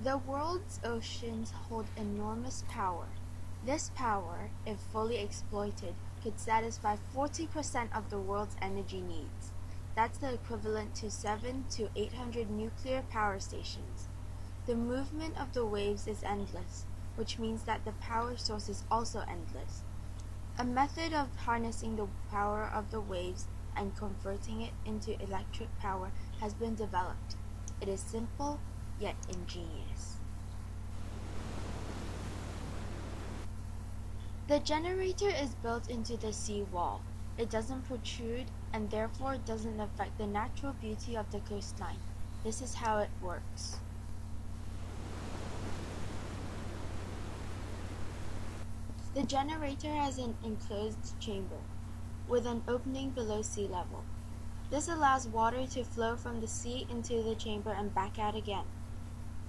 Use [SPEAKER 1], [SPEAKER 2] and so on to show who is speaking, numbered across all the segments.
[SPEAKER 1] The world's oceans hold enormous power. This power, if fully exploited, could satisfy 40% of the world's energy needs. That's the equivalent to 7 to 800 nuclear power stations. The movement of the waves is endless, which means that the power source is also endless. A method of harnessing the power of the waves and converting it into electric power has been developed. It is simple, yet ingenious. The generator is built into the sea wall. It doesn't protrude and therefore doesn't affect the natural beauty of the coastline. This is how it works. The generator has an enclosed chamber with an opening below sea level. This allows water to flow from the sea into the chamber and back out again.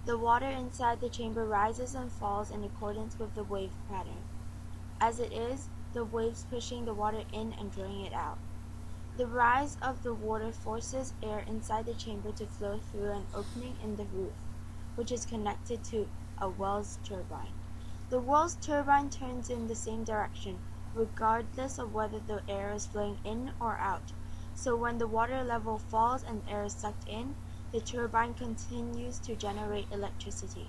[SPEAKER 1] The water inside the chamber rises and falls in accordance with the wave pattern. As it is, the waves pushing the water in and drawing it out. The rise of the water forces air inside the chamber to flow through an opening in the roof, which is connected to a Wells turbine. The Wells turbine turns in the same direction, regardless of whether the air is flowing in or out. So when the water level falls and air is sucked in, the turbine continues to generate electricity.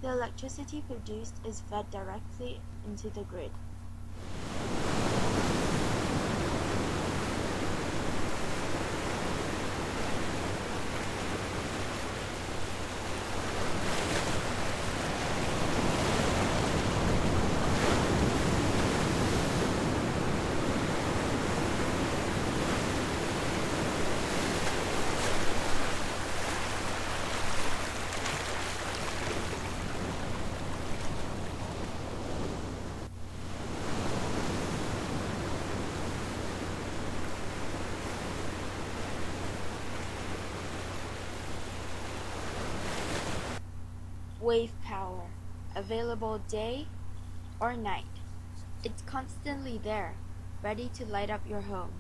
[SPEAKER 1] The electricity produced is fed directly into the grid. Wave power, available day or night. It's constantly there, ready to light up your home.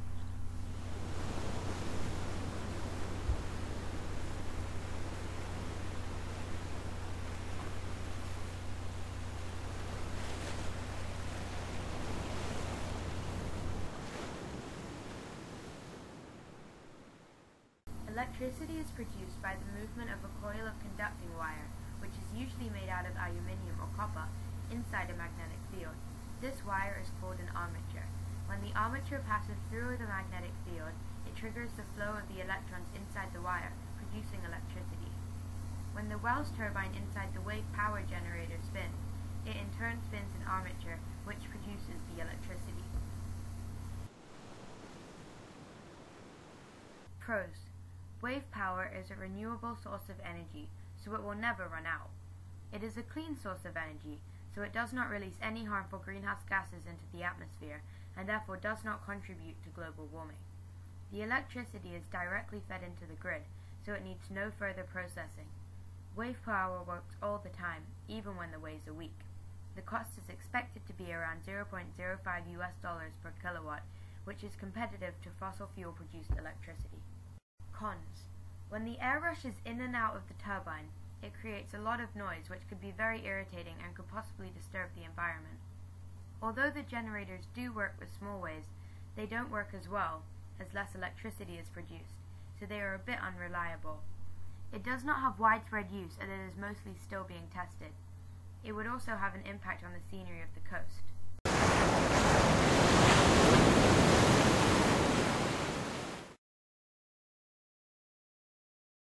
[SPEAKER 2] Electricity is produced by the movement of a coil of conducting wire, which is usually made out of aluminium or copper, inside a magnetic field. This wire is called an armature. When the armature passes through the magnetic field, it triggers the flow of the electrons inside the wire, producing electricity. When the Wells turbine inside the wave power generator spins, it in turn spins an armature, which produces the electricity. Pros. Wave power is a renewable source of energy, so it will never run out. It is a clean source of energy, so it does not release any harmful greenhouse gases into the atmosphere, and therefore does not contribute to global warming. The electricity is directly fed into the grid, so it needs no further processing. Wave power works all the time, even when the waves are weak. The cost is expected to be around $0.05 per kilowatt, which is competitive to fossil fuel produced electricity. Cons. When the air rushes in and out of the turbine, it creates a lot of noise which could be very irritating and could possibly disturb the environment. Although the generators do work with small waves, they don't work as well, as less electricity is produced, so they are a bit unreliable. It does not have widespread use and it is mostly still being tested. It would also have an impact on the scenery of the coast.